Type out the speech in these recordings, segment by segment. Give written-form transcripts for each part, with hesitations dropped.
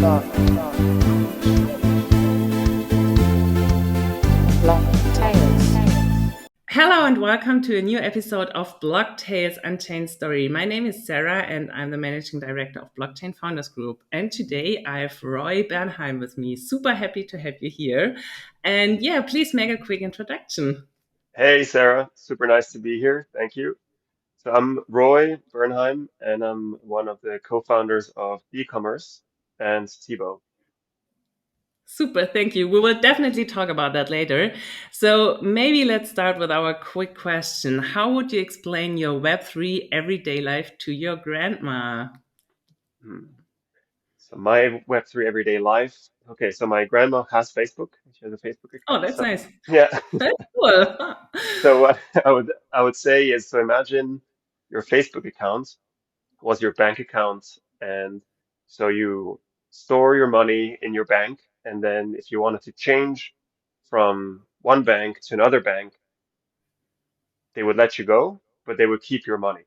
Hello and welcome to a new episode of Blocktales Unchained Story. My name is Sarah and I'm the managing director of Blockchain Founders Group. And today I have Roy Bernheim with me. Super happy to have you here. And yeah, please make a quick introduction. Hey Sarah, super nice to be here. Thank you. So I'm Roy Bernheim, and I'm one of the co-founders of Decommerce and Tivo. Super, thank you. We will definitely talk about that later. So maybe let's start with our quick question. How would you explain your Web3 everyday life to your grandma? Hmm. So my Web3 everyday life. Okay, so my grandma has Facebook. She has a Facebook Oh, account. that's So nice. yeah. That's cool. So what I would say is, so imagine your Facebook account was your bank account, and so you store your money in your bank, and then if you wanted to change from one bank to another bank, they would let you go, but they would keep your money.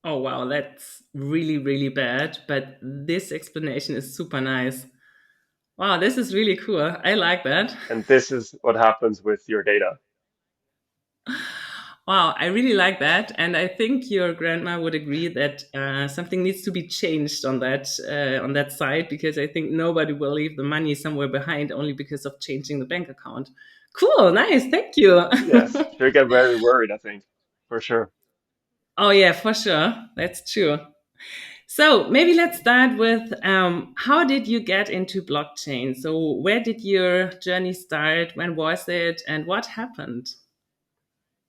Oh, wow, that's really, really bad. But this explanation is super nice. Wow, this is really cool. I like that. And this is what happens with your data. Wow, I really like that. And I think your grandma would agree that something needs to be changed on that side because I think nobody will leave the money somewhere behind only because of changing the bank account. Cool, nice, thank you. Yes, she'll get very worried, I think, for sure. Oh yeah, for sure. That's true. So maybe let's start with how did you get into blockchain? So where did your journey start? When was it? And what happened?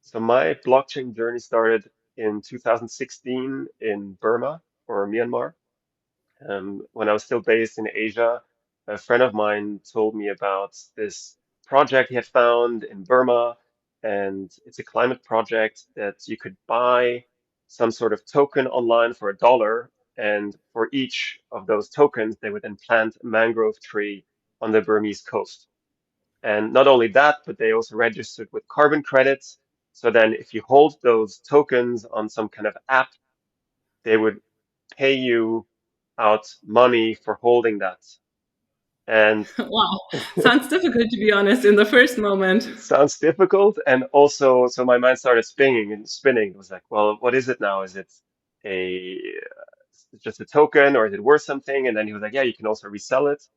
So my blockchain journey started in 2016 in Burma or Myanmar. When I was still based in Asia, a friend of mine told me about this project he had found in Burma, and it's a climate project that you could buy some sort of token online for $1, and for each of those tokens, they would then plant a mangrove tree on the Burmese coast. And not only that, but they also registered with carbon credits. So then if you hold those tokens on some kind of app, they would pay you out money for holding that. And Wow, sounds difficult to be honest in the first moment. it sounds difficult. And also, so my mind started spinning and spinning. It was like, well, what is it now? Is it a just a token or is it worth something? And then he was like, yeah, you can also resell it.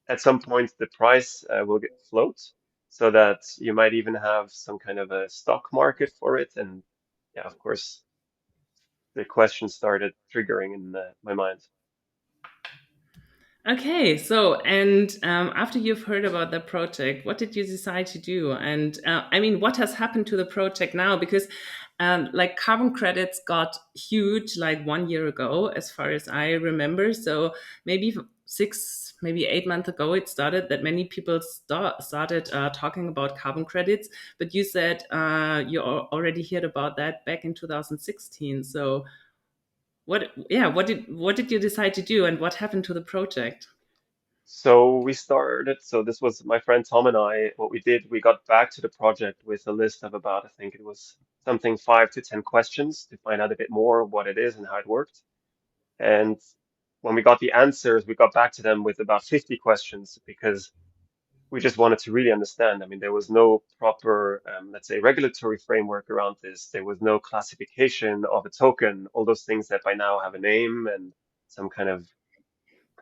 At some point, the price will get float so that you might even have some kind of a stock market for it. And yeah, of course, the question started triggering in my mind. Okay, so and after you've heard about the project, what did you decide to do? And I mean, what has happened to the project now? Because like carbon credits got huge like 1 year ago, as far as I remember. So maybe 6, maybe 8 months ago, it started that many people started talking about carbon credits. But you said you already heard about that back in 2016. So yeah, what did you decide to do, and what happened to the project? So we started, so this was my friend Tom and I, what we did, we got back to the project with a list of about, I think it was something 5 to 10 questions to find out a bit more what it is and how it worked. And when we got the answers, we got back to them with about 50 questions because we just wanted to really understand. I mean, there was no proper, let's say, regulatory framework around this. There was no classification of a token, all those things that by now have a name and some kind of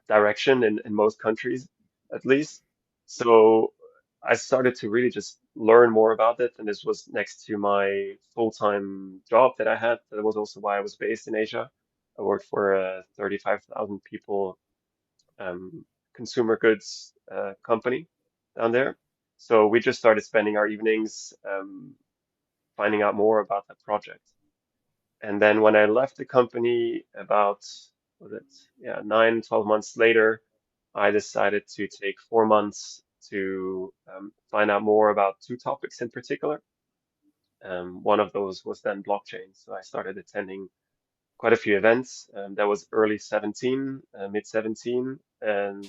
direction in most countries, at least. So I started to really just learn more about it. And this was next to my full-time job that I had. That was also why I was based in Asia. I worked for a 35,000 people consumer goods company down there. So we just started spending our evenings finding out more about that project. And then when I left the company about, was it, yeah, 9, 12 months later, I decided to take 4 months to find out more about two topics in particular. One of those was then blockchain. So I started attending quite a few events. That was early 17, mid 17, and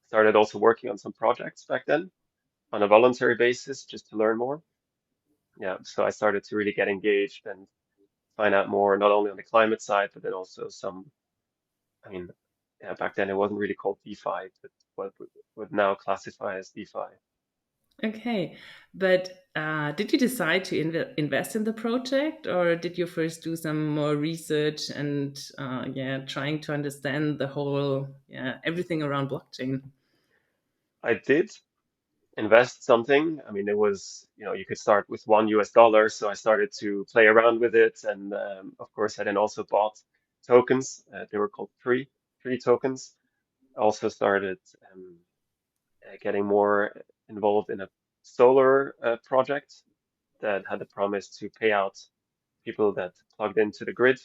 started also working on some projects back then on a voluntary basis just to learn more. Yeah, so I started to really get engaged and find out more, not only on the climate side, but then also some, I mean, yeah, back then it wasn't really called DeFi, but what would now classify as DeFi. Okay, but did you decide to invest in the project, or did you first do some more research and yeah, trying to understand the whole yeah everything around blockchain? I did invest something. I mean, it was, you could start with $1, so I started to play around with it, and of course, I then also bought tokens. They were called free tokens. I also started getting more involved in a solar project that had the promise to pay out people that plugged into the grid,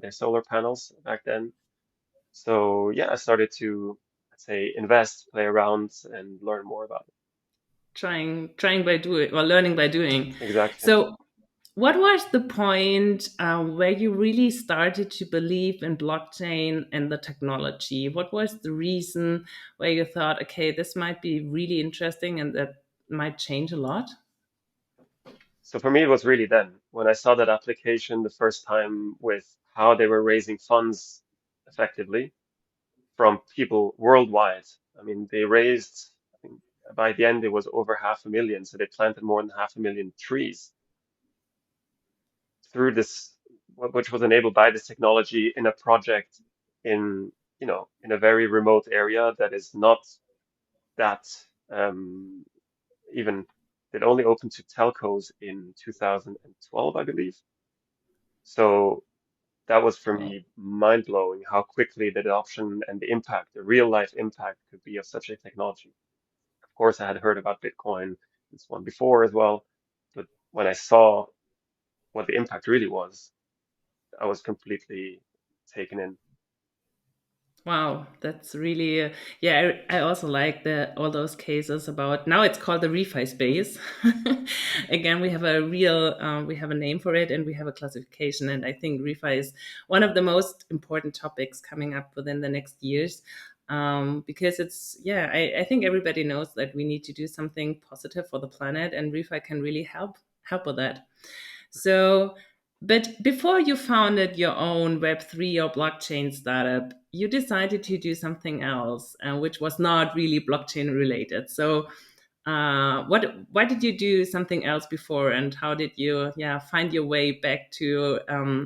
their solar panels back then. So yeah, I started to, let's say, invest, play around, and learn more about it. Trying by doing or learning by doing. Exactly. So, what was the point where you really started to believe in blockchain and the technology? What was the reason where you thought, okay, this might be really interesting and that might change a lot? So for me, it was really then when I saw that application the first time with how they were raising funds effectively from people worldwide. I mean, they raised, I think by the end, it was over 500,000. So they planted more than 500,000 trees through this, which was enabled by this technology in a project in, in a very remote area that is not that um, even, that only opened to telcos in 2012, I believe. So that was for Wow. me mind blowing how quickly the adoption and the impact, the real life impact could be of such a technology. Of course, I had heard about Bitcoin, this one before as well, but when I saw what the impact really was, I was completely taken in. Wow, that's really yeah. I also like the all those cases about now it's called the ReFi space. Again, we have a name for it and we have a classification. And I think ReFi is one of the most important topics coming up within the next years, because it's yeah. I think everybody knows that we need to do something positive for the planet, and ReFi can really help with that. So, but before you founded your own Web3 or blockchain startup, you decided to do something else, which was not really blockchain related. So, why did you do something else before, and how did you, yeah, find your way back to,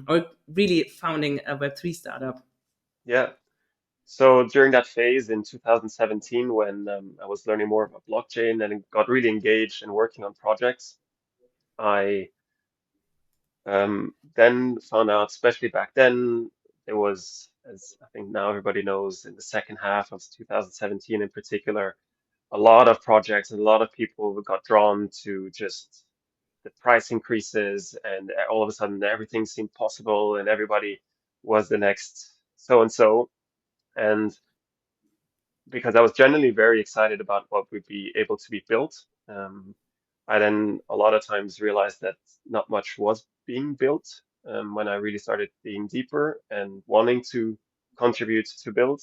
or really founding a Web3 startup? Yeah. So during that phase in 2017, when I was learning more about blockchain and got really engaged in working on projects, I then found out, especially back then, there was, as I think now everybody knows, in the second half of 2017 in particular, a lot of projects and a lot of people got drawn to just the price increases, and all of a sudden everything seemed possible, and everybody was the next so and so. And because I was generally very excited about what would be able to be built. I then a lot of times realized that not much was being built when I really started digging deeper and wanting to contribute to build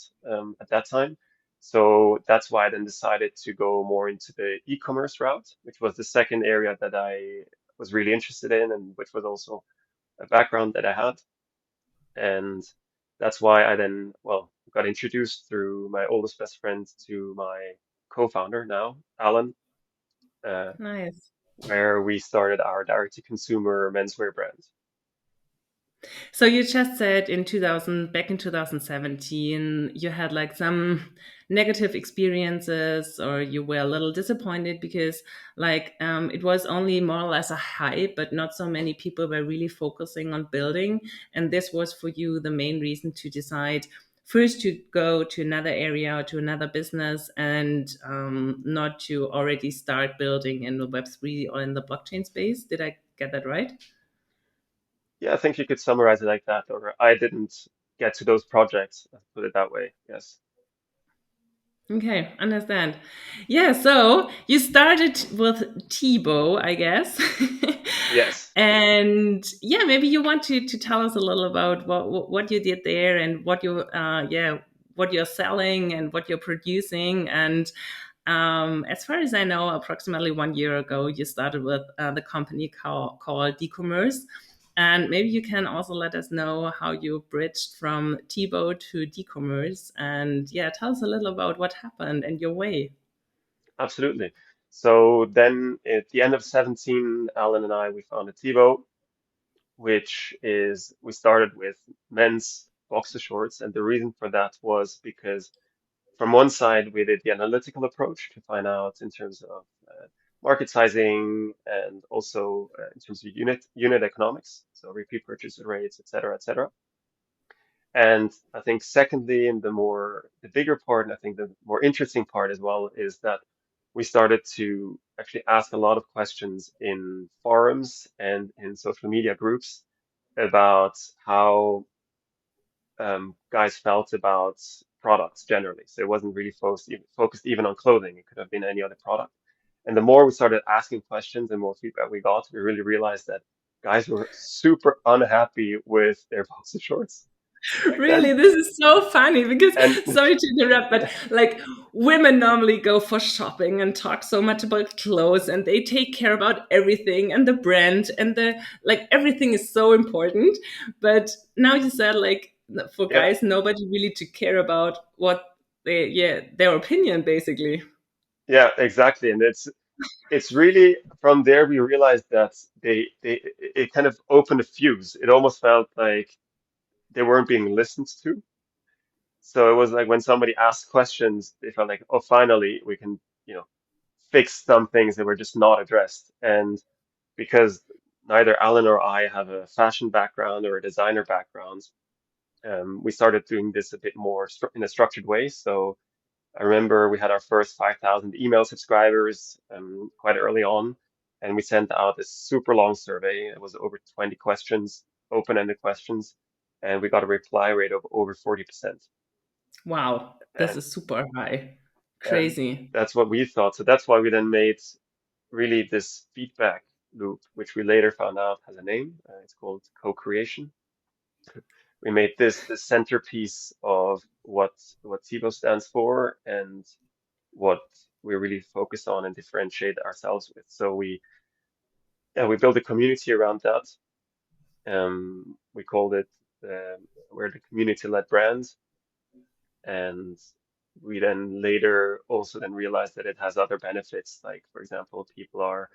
at that time. So that's why I then decided to go more into the e-commerce route, which was the second area that I was really interested in and which was also a background that I had. And that's why I then, well, got introduced through my oldest best friend to my co-founder now, Alan, uh, Nice. where we started our direct-to-consumer menswear brand. So you just said in 2000, back in 2017, you had like some negative experiences or you were a little disappointed because like it was only more or less a hype, but not so many people were really focusing on building. And this was for you the main reason to decide first to go to another area or to another business and not to already start building in the Web3 or in the blockchain space. Did I get that right? Yeah, I think you could summarize it like that, or I didn't get to those projects, let's put it that way. Yes. Okay, understand. Yeah, so you started with Tebow, I guess. Yes. And yeah, maybe you want to tell us a little about what you did there and what you yeah, what you're selling and what you're producing. And as far as I know, approximately 1 year ago, you started with the company called Decommerce. And maybe you can also let us know how you bridged from Tibo to Decommerce. And yeah, tell us a little about what happened and your way. Absolutely. So then at the end of 17, Alan and I, we founded TiVo, which is we started with men's boxer shorts. And the reason for that was because from one side, we did the analytical approach to find out in terms of market sizing and also in terms of unit economics, so repeat purchase rates, et cetera, et cetera. And I think secondly, and the bigger part, and I think the more interesting part as well, is that we started to actually ask a lot of questions in forums and in social media groups about how guys felt about products generally. So it wasn't really focused even on clothing. It could have been any other product. And the more we started asking questions and more feedback we got, we really realized that guys were super unhappy with their boxer shorts back Really, then. this is so funny because, And sorry to interrupt, but like women normally go for shopping and talk so much about clothes and they take care about everything and the brand and the like everything is so important. But now you said like for yeah, guys, nobody really to care about what their opinion basically. yeah, exactly. And it's really from there we realized that they it kind of opened a fuse. It almost felt like they weren't being listened to. So it was like when somebody asked questions, they felt like, oh, finally we can, you know, fix some things that were just not addressed. And because neither Alan or I have a fashion background or a designer background, we started doing this a bit more in a structured way. So I remember we had our first 5,000 email subscribers quite early on, and we sent out this super long survey. It was over 20 questions, open-ended questions, and we got a reply rate of over 40%. Wow, this And is super high. and Crazy. that's what we thought. So that's why we then made really this feedback loop, which we later found out has a name. It's called co-creation. We made this the centerpiece of what TiVo stands for and what we really focus on and differentiate ourselves with. So we built a community around that. We called it we're the community-led brand, and we then later also then realized that it has other benefits. Like for example, people are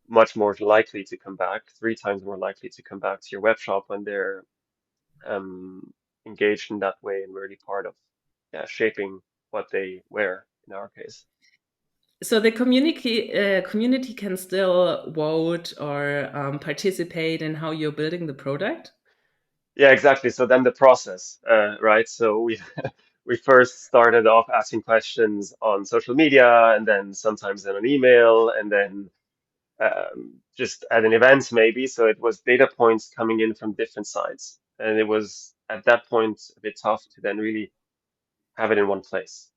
much more likely to come back, 3 times more likely to come back to your web shop when they're um, engaged in that way and really part of shaping what they wear in our case. So the community can still vote or participate in how you're building the product. Yeah, exactly. So then the process, right? So we we first started off asking questions on social media, and then sometimes in an email, and then just at an event maybe. So it was data points coming in from different sides, and it was at that point a bit tough to then really have it in one place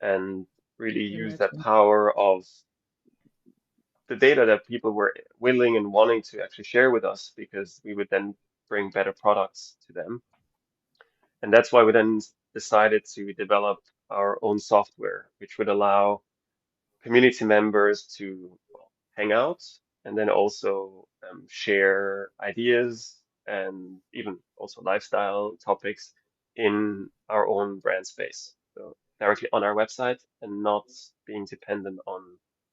and really use that Imagine. power of the data that people were willing and wanting to actually share with us because we would then bring better products to them. And that's why we then decided to develop our own software, which would allow community members to hang out and then also share ideas and even also lifestyle topics in our own brand space. So directly on our website and not being dependent on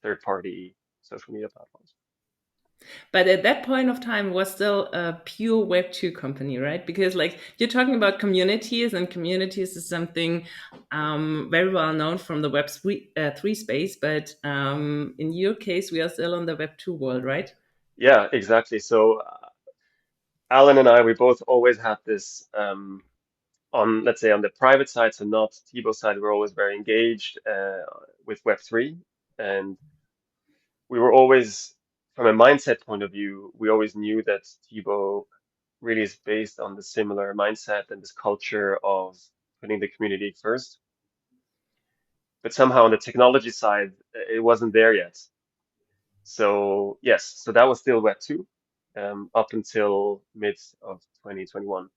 third-party social media platforms. But at that point of time, it was still a pure Web2 company, right? Because like you're talking about communities, and communities is something very well known from the Web3 space. But in your case, we are still on the Web2 world, right? Yeah, exactly. So Alan and I, we both always had this on, let's say, on the private side, so not Tibo side, we're always very engaged with Web3. And we were always, from a mindset point of view, we always knew that Tibo really is based on the similar mindset and this culture of putting the community first. But somehow on the technology side, it wasn't there yet. So yes, so that was still Web2 up until mid of 2021.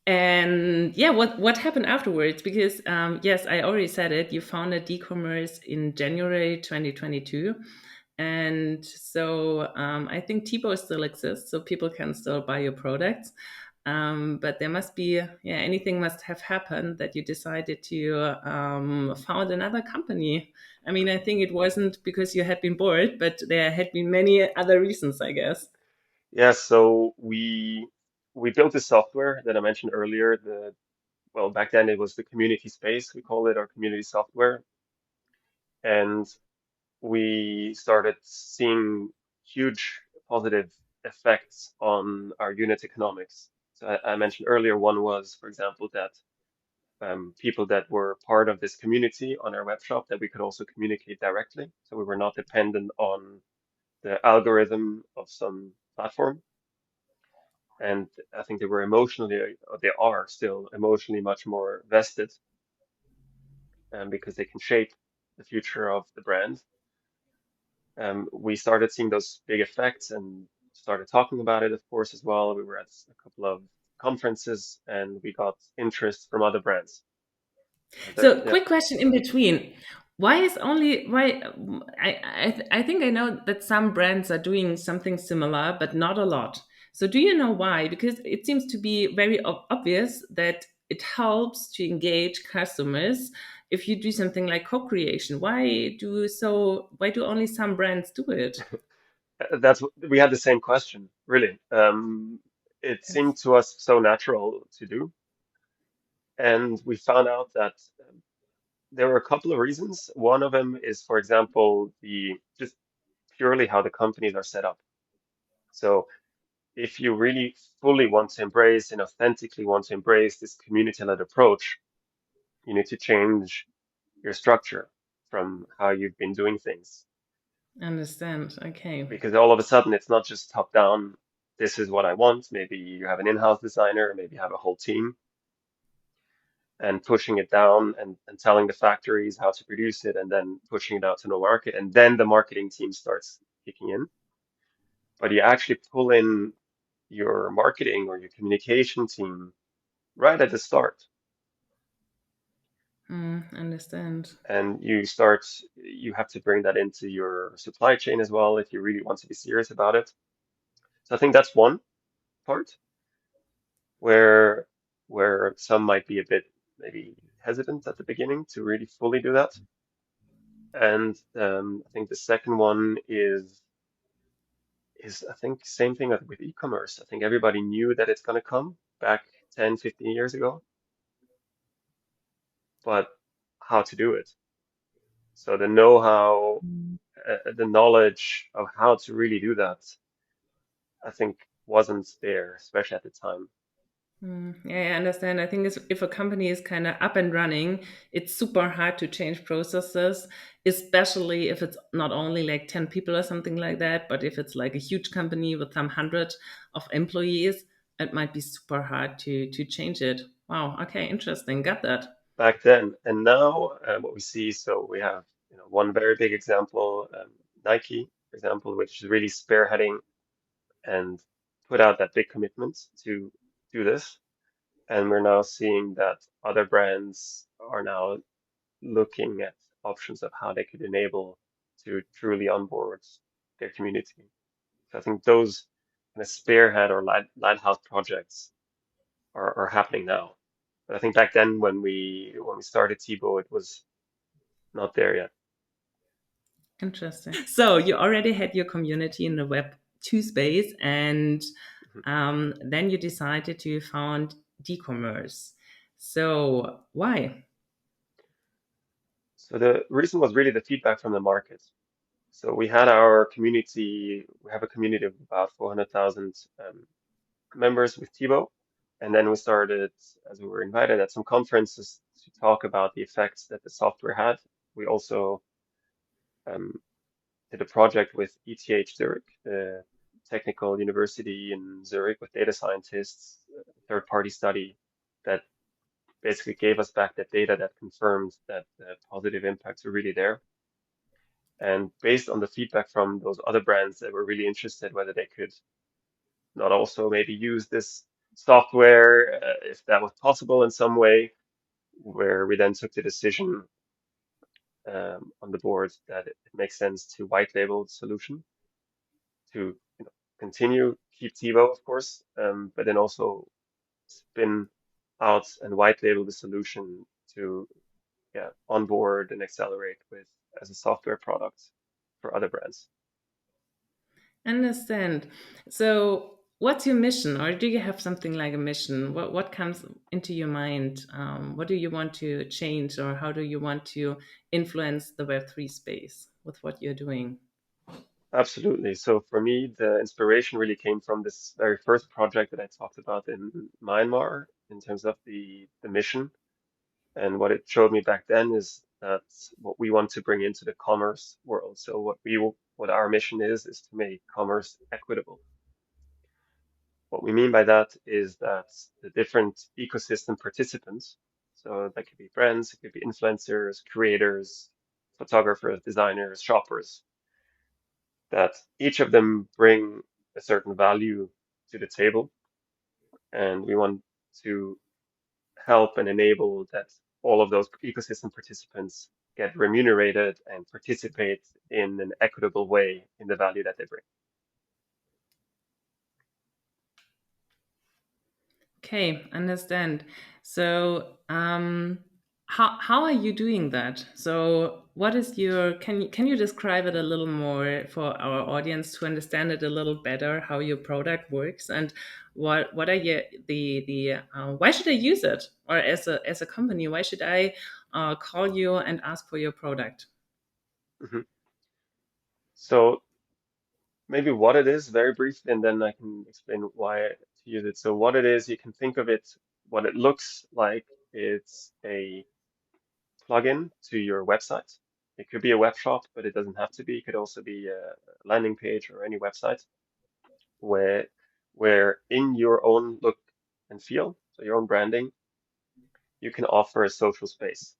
And yeah, what happened afterwards? Because yes, I already said it. You founded Decommerce in January 2022, And so I think Tebow still exists, so people can still buy your products. But there must be, yeah, anything must have happened that you decided to found another company. I mean, I think it wasn't because you had been bored, but there had been many other reasons, I guess. Yeah, so we built this software that I mentioned earlier. Well, back then it was the community space, we call it, our community software. And we started seeing huge positive effects on our unit economics. So I mentioned earlier, one was, for example, that people that were part of this community on our web shop, that we could also communicate directly. So we were not dependent on the algorithm of some platform. And I think they were emotionally, or they are still emotionally much more vested, because they can shape the future of the brand. We started seeing those big effects and started talking about it, of course, as well. We were at a couple of conferences and we got interest from other brands. So, Yeah. quick question in between. Why is only why I think I know that some brands are doing something similar, but not a lot. So, do you know why? Because it seems to be very obvious that it helps to engage customers if you do something like co-creation. Why do only some brands do it? We had the same question, really. It seemed Yes. to us so natural to do. And we found out that there were a couple of reasons. One of them is, for example, the just purely how the companies are set up. So if you really fully want to embrace and authentically want to embrace this community-led approach, you need to change your structure from how you've been doing things. Understand. Okay. Because all of a sudden it's not just top down, this is what I want. Maybe you have an in-house designer, maybe you have a whole team, and pushing it down and telling the factories how to produce it and then pushing it out to the market. And then the marketing team starts kicking in. But you actually pull in your marketing or your communication team right at the start. Understand. And you have to bring that into your supply chain as well if you really want to be serious about it. So I think that's one part where some might be a bit maybe hesitant at the beginning to really fully do that. And I think the second one is I think same thing with e-commerce. I think everybody knew that it's going to come back 10, 15 years ago, but how to do it. So the know-how, the knowledge of how to really do that, I think wasn't there, especially at the time. Yeah, I understand. I think if a company is kind of up and running, it's super hard to change processes, especially if it's not only like 10 people or something like that, but if it's like a huge company with some hundred of employees, it might be super hard to change it. Wow. Okay, interesting. Got that. Back then. And now, what we see, so we have, one very big example, Nike, for example, which is really spearheading and put out that big commitment to do this. And we're now seeing that other brands are now looking at options of how they could enable to truly onboard their community. So I think those kind of spearhead or lighthouse projects are happening now. But I think back then when we started Tebow, it was not there yet. Interesting. So you already had your community in the Web 2 space, and Mhm. then you decided to found Decommerce. So why? So the reason was really the feedback from the market. So we had our community, we have a community of about 400,000 members with Tebow. And then we started, as we were invited at some conferences to talk about the effects that the software had. We also um, did a project with ETH Zurich, the technical university in Zurich, with data scientists, a third-party study that basically gave us back that data that confirmed that the positive impacts are really there. And based on the feedback from those other brands that were really interested, whether they could not also maybe use this software, if that was possible in some way, where we then took the decision on the board that it makes sense to white label the solution to continue keep TiVo, of course, but then also spin out and white label the solution to onboard and accelerate with as a software product for other brands. Understand. So, what's your mission, or do you have something like a mission? What comes into your mind? What do you want to change, or how do you want to influence the Web3 space with what you're doing? Absolutely. So for me, the inspiration really came from this very first project that I talked about in Myanmar in terms of the mission. And what it showed me back then is that what we want to bring into the commerce world. So what our mission is to make commerce equitable. What we mean by that is that the different ecosystem participants, so that could be brands, it could be influencers, creators, photographers, designers, shoppers, that each of them bring a certain value to the table. And we want to help and enable that all of those ecosystem participants get remunerated and participate in an equitable way in the value that they bring. Okay, understand. So, how are you doing that? So, what is your can you describe it a little more for our audience to understand it a little better how your product works and what are your the why should I use it, or as a company why should I call you and ask for your product? Mhm. So maybe what it is very briefly, and then I can explain why to use it. So what it is, you can think of it, what it looks like, it's a plugin to your website. It could be a web shop, but it doesn't have to be. It could also be a landing page or any website where where in your own look and feel, so your own branding, you can offer a social space.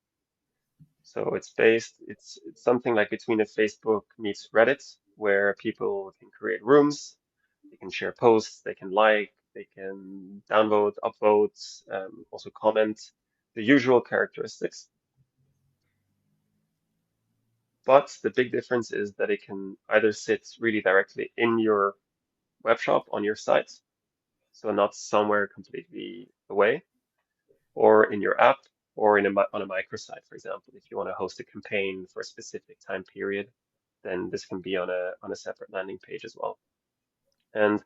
So it's something like between a Facebook meets Reddit, where people can create rooms, they can share posts, they can like, they can downvote, upvote, also comment, the usual characteristics. But the big difference is that it can either sit really directly in your web shop on your site, so not somewhere completely away, or in your app, or on a microsite, for example. If you want to host a campaign for a specific time period, then this can be on a separate landing page as well. And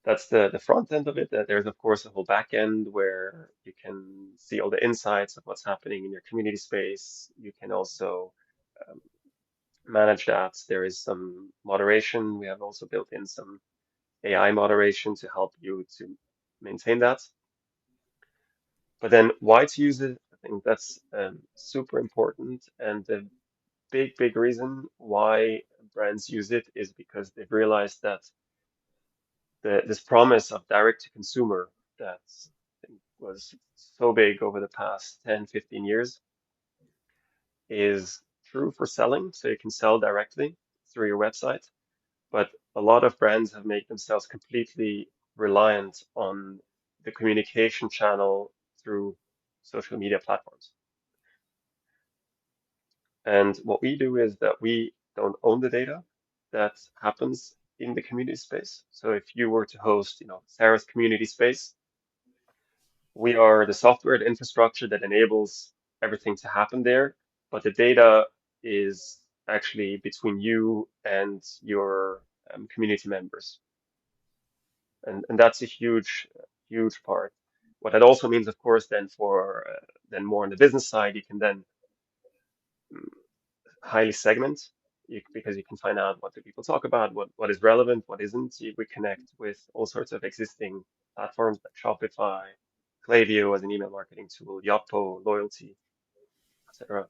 that's the front end of it. There's of course a whole back end where you can see all the insights of what's happening in your community space. You can also um, manage that. There is some moderation. We have also built in some AI moderation to help you to maintain that. But then why to use it? I think that's super important. And the big reason why brands use it is because they've realized that this promise of direct to consumer that I think was so big over the past 10, 15 years is true for selling. So you can sell directly through your website, but a lot of brands have made themselves completely reliant on the communication channel through social media platforms. And what we do is that we don't own the data that happens in the community space. So if you were to host, Sarah's community space, we are the software, the infrastructure that enables everything to happen there, but the data is actually between you and your community members. And that's a huge part. What that also means, of course, then for then more on the business side, you can then mm, highly segment because you can find out what do people talk about, what is relevant, what isn't. We connect with all sorts of existing platforms like Shopify, Klaviyo as an email marketing tool, Yotpo, loyalty, etc.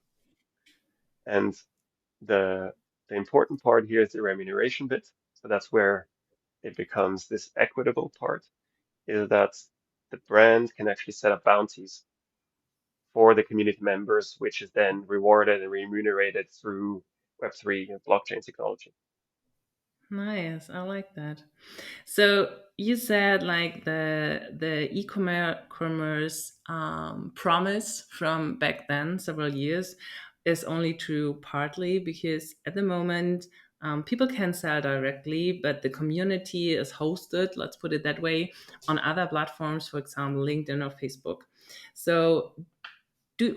And the the important part here is the remuneration bit. So that's where it becomes this equitable part, is that the brand can actually set up bounties for the community members, which is then rewarded and remunerated through Web3 and blockchain technology. Nice, I like that. So you said like the e-commerce promise from back then, several years, is only true partly because at the moment, people can sell directly, but the community is hosted, let's put it that way, on other platforms, for example, LinkedIn or Facebook. So,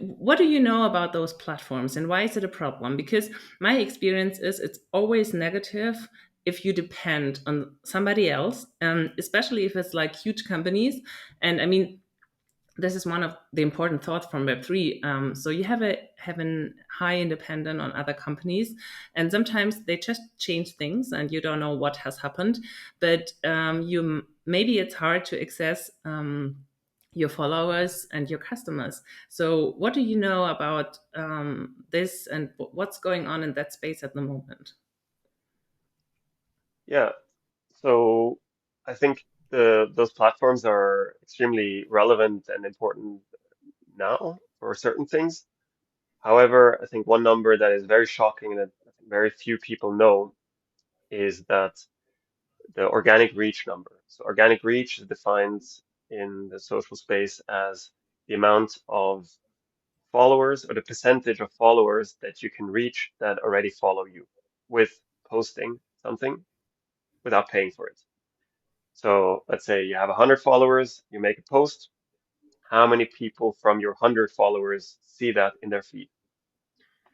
what do you know about those platforms and why is it a problem? Because my experience is it's always negative if you depend on somebody else, especially if it's like huge companies. And I mean, this is one of the important thoughts from Web3. So you have an high independent on other companies, and sometimes they just change things, and you don't know what has happened. But you maybe it's hard to access your followers and your customers. So what do you know about this, and what's going on in that space at the moment? Yeah. So I think those platforms are extremely relevant and important now for certain things. However, I think one number that is very shocking that I think very few people know is that the organic reach number. So organic reach is defined in the social space as the amount of followers or the percentage of followers that you can reach that already follow you with posting something without paying for it. So let's say you have 100 followers, you make a post. How many people from your 100 followers see that in their feed?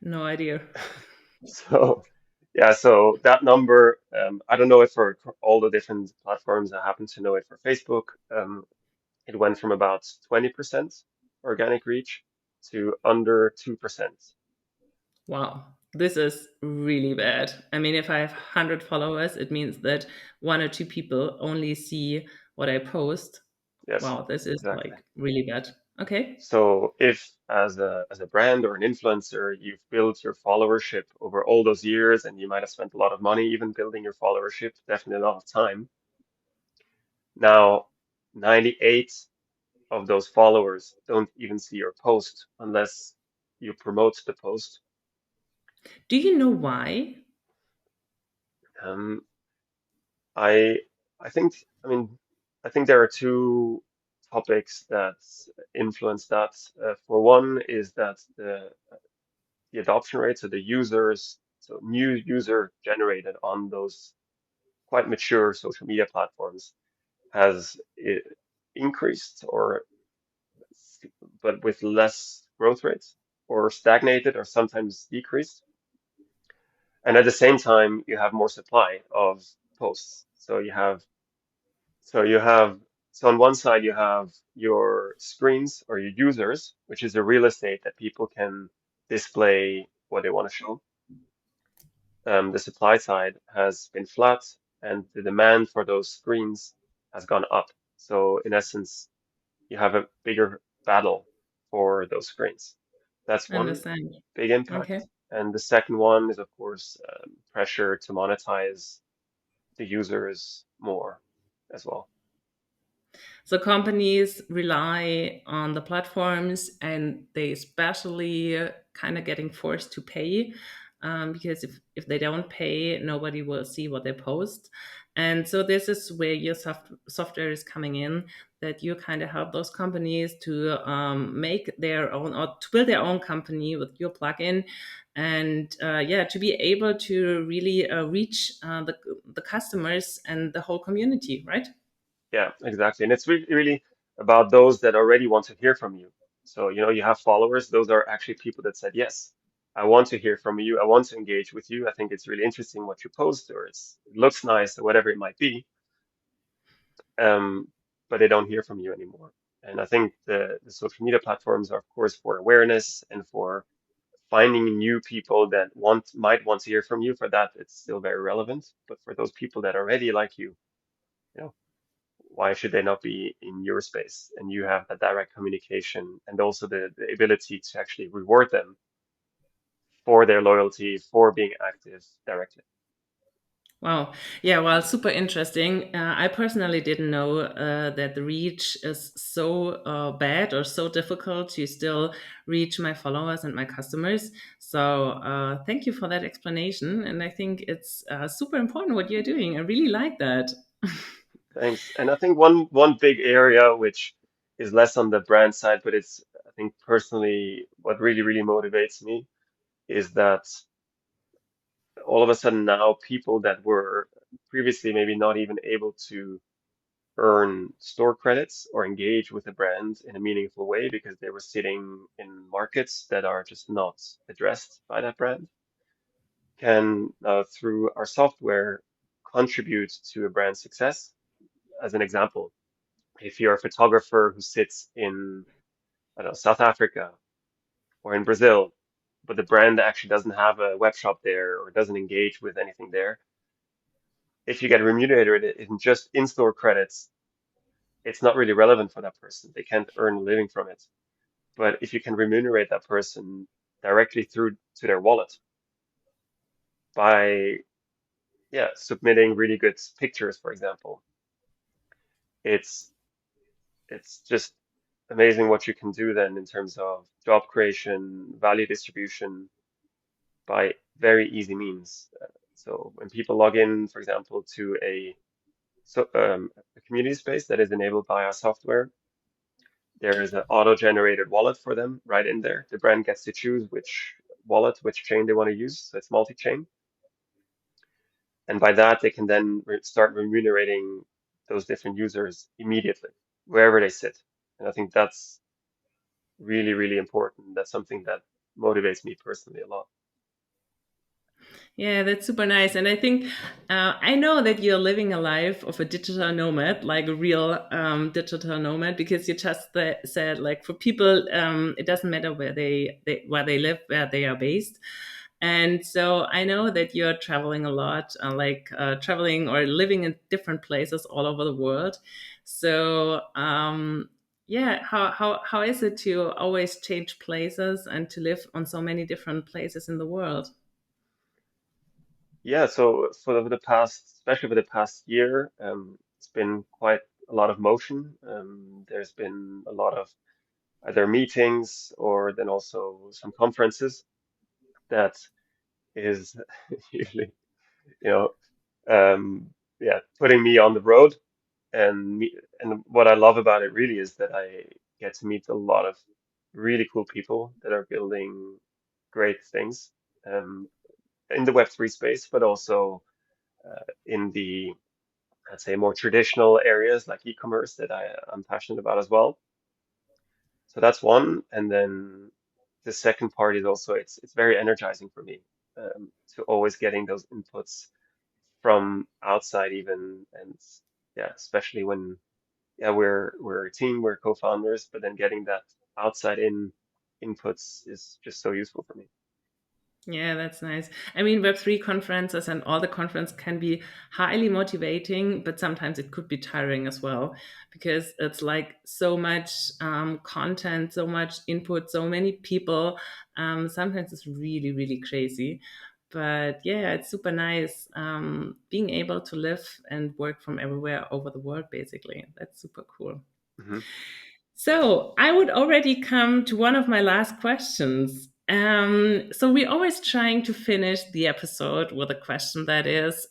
No idea. So, yeah, so that number, I don't know it for all the different platforms. I happen to know it for Facebook. It went from about 20% organic reach to under 2%. Wow, this is really bad. I mean, if I have 100 followers, it means that one or two people only see what I post. Yes, Wow, this is exactly. like really bad. Okay. So if as a brand or an influencer, you've built your followership over all those years and you might have spent a lot of money even building your followership, definitely a lot of time. Now, 98 of those followers don't even see your post unless you promote the post. Do you know why? Um, I I think I mean I think there are two topics that influence that. For one is that the adoption rate, so the users, so new user generated on those quite mature social media platforms has increased or but with less growth rates or stagnated or sometimes decreased. And at the same time, you have more supply of posts. So you have so on one side you have your screens or your users, which is the real estate that people can display what they want to show. The supply side has been flat and the demand for those screens has gone up. So in essence, you have a bigger battle for those screens. That's one Understand. big Okay. impact. And the second one is, of course, pressure to monetize the users more as well. So companies rely on the platforms and they especially kind of getting forced to pay because if they don't pay, nobody will see what they post. And so this is where your software is coming in, that you kind of help those companies to make their own or to build their own company with your plugin. And yeah, to be able to really reach the customers and the whole community, right? Yeah, exactly. And it's really about those that already want to hear from you. So, you have followers. Those are actually people that said, yes, I want to hear from you. I want to engage with you. I think it's really interesting what you post, or it looks nice, or whatever it might be. Um, but they don't hear from you anymore. And I think the social media platforms are, of course, for awareness and for finding new people that might want to hear from you. For that, it's still very relevant. But for those people that already like you know, why should they not be in your space? And you have that direct communication and also the ability to actually reward them for their loyalty, for being active directly. Wow. Yeah, well, super interesting. I personally didn't know that the reach is so bad or so difficult to still reach my followers and my customers. So thank you for that explanation. And I think it's super important what you're doing. I really like that. Thanks. And I think one big area which is less on the brand side, but it's I think personally what really motivates me is that all of a sudden now people that were previously maybe not even able to earn store credits or engage with the brand in a meaningful way because they were sitting in markets that are just not addressed by that brand can, through our software, contribute to a brand's success. As an example, if you're a photographer who sits in, I don't know, South Africa or in Brazil, but the brand actually doesn't have a web shop there or doesn't engage with anything there, if you get remunerated in just in-store credits, it's not really relevant for that person. They can't earn a living from it. But if you can remunerate that person directly through to their wallet by, yeah, submitting really good pictures, for example, it's it's just amazing what you can do then in terms of job creation, value distribution by very easy means. So when people log in, for example, to a community space that is enabled by our software, there is an auto-generated wallet for them right in there. The brand gets to choose which wallet, which chain they want to use. So it's multi-chain. And by that, they can then start remunerating those different users immediately, wherever they sit. And I think that's really, really important. That's something that motivates me personally a lot. Yeah, that's super nice. And I think I know that you're living a life of a digital nomad, like a real digital nomad, because you just said like for people, it doesn't matter where where they live, where they are based. And so I know that you're traveling a lot, traveling or living in different places all over the world. So yeah, how is it to always change places and to live on so many different places in the world? Yeah, so for the past, especially for the past year, it's been quite a lot of motion. There's been a lot of either meetings or then also some conferences that is usually, you know, yeah, putting me on the road. And what I love about it really is that I get to meet a lot of really cool people that are building great things um, in the Web3 space, but also in the, I'd say, more traditional areas like e-commerce that I'm passionate about as well. So that's one. And then the second part is also it's very energizing for me to always getting those inputs from outside even, and yeah, especially when yeah we're a team, we're co-founders, but then getting that outside in inputs is just so useful for me. Yeah, that's nice. I mean, Web3 conferences and all the conference can be highly motivating, but sometimes it could be tiring as well because it's like so much content, so much input, so many people. Sometimes it's really, really crazy. But yeah, it's super nice being able to live and work from everywhere over the world, basically. That's super cool. Hmm. So I would already come to one of my last questions. So we're always trying to finish the episode with a question that is,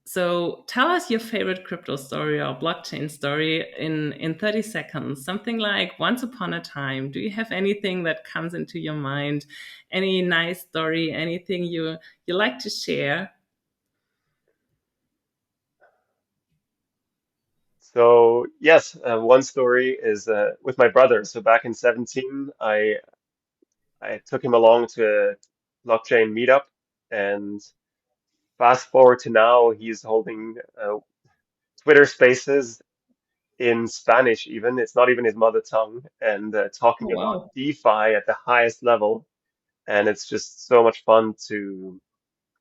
so tell us your favorite crypto story or blockchain story in 30 seconds. Something like once upon a time. Do you have anything that comes into your mind? Any nice story? Anything you like to share? So yes, one story is with my brother. So back in 17, I took him along to a blockchain meetup, and fast forward to now, he's holding Twitter Spaces in Spanish. Even it's not even his mother tongue, and Oh, talking about wow. DeFi at the highest level. And it's just so much fun to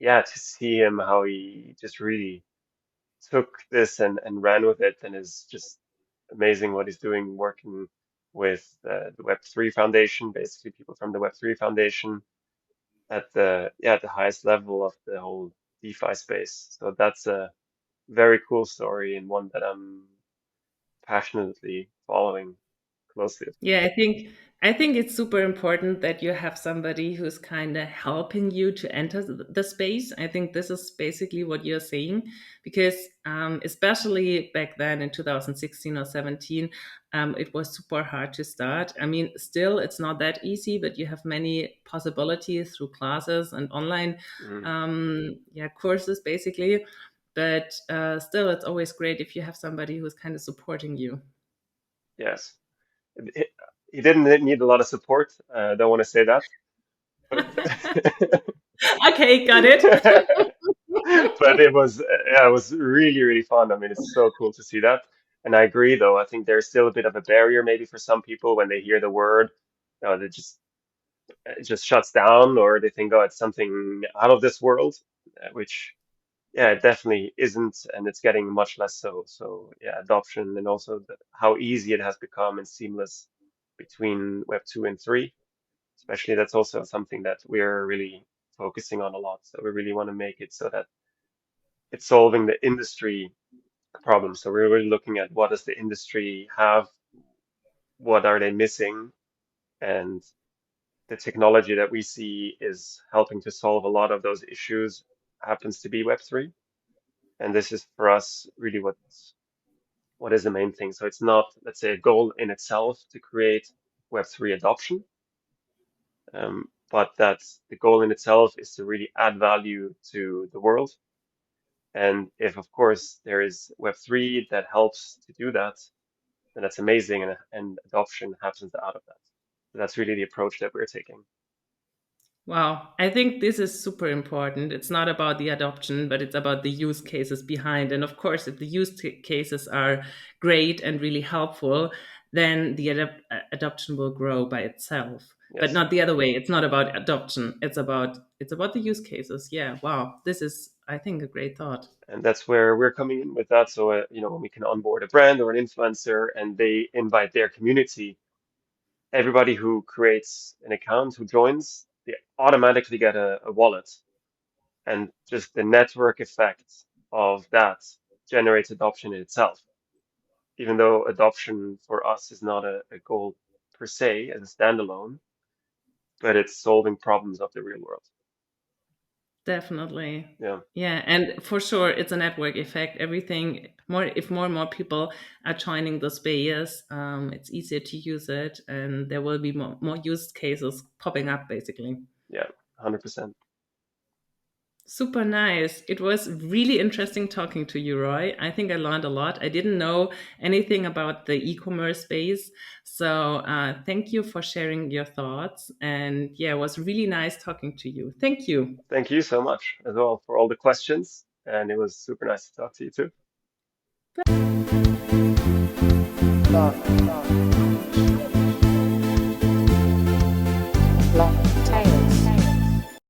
yeah to see him how he just really took this and ran with it, and is just amazing what he's doing working with the Web3 Foundation, basically people from the Web3 Foundation at the yeah at the highest level of the whole DeFi space. So that's a very cool story and one that I'm passionately following closely. Yeah, I think it's super important that you have somebody who's kind of helping you to enter the space. I think this is basically what you're saying, because especially back then in 2016 or 17, it was super hard to start. I mean, still it's not that easy, but you have many possibilities through classes and online, Mm, yeah, courses basically. But still, it's always great if you have somebody who's kind of supporting you. yes. He, he didn't need a lot of support. Don't want to say that, but Okay, got it. but it was yeah, it was really really fun. I mean, it's so cool to see that. And I agree, though. I think there's still a bit of a barrier maybe for some people when they hear the word, they just it just shuts down, or they think, oh, it's something out of this world, which yeah, it definitely isn't, and it's getting much less so. So yeah, adoption and also how easy it has become and seamless between Web 2 and 3, especially that's also something that we're really focusing on a lot. So we really want to make it so that it's solving the industry problem. So we're really looking at what does the industry have, what are they missing, and the technology that we see is helping to solve a lot of those issues happens to be Web3. And this is for us really what is the main thing. So it's not, let's say, a goal in itself to create Web3 adoption, but that the goal in itself is to really add value to the world. And if, of course, there is Web3 that helps to do that, then that's amazing, and adoption happens out of that. So that's really the approach that we're taking. Wow, I think this is super important. It's not about the adoption, but it's about the use cases behind. And of course, if the cases are great and really helpful, then the adoption will grow by itself. But Yes. not the other way. It's not about adoption. It's about the use cases. Yeah. Wow. This is, I think, a great thought. And that's where we're coming in with that. So, when we can onboard a brand or an influencer and they invite their community, everybody who creates an account, who joins, they automatically get a wallet. And just the network effect of that generates adoption in itself, even though adoption for us is not a goal per se as a standalone, but it's solving problems of the real world. Definitely. Yeah. Yeah, and for sure it's a network effect. Everything more if more and more people are joining the space, it's easier to use it and there will be more use cases popping up basically. Yeah. 100%. Super nice. It was really interesting talking to you, Roy. I think I learned a lot. I didn't know anything about the e-commerce space. So thank you for sharing your thoughts. And yeah, it was really nice talking to you. Thank you. Thank you so much as well for all the questions. And it was super nice to talk to you too. Block.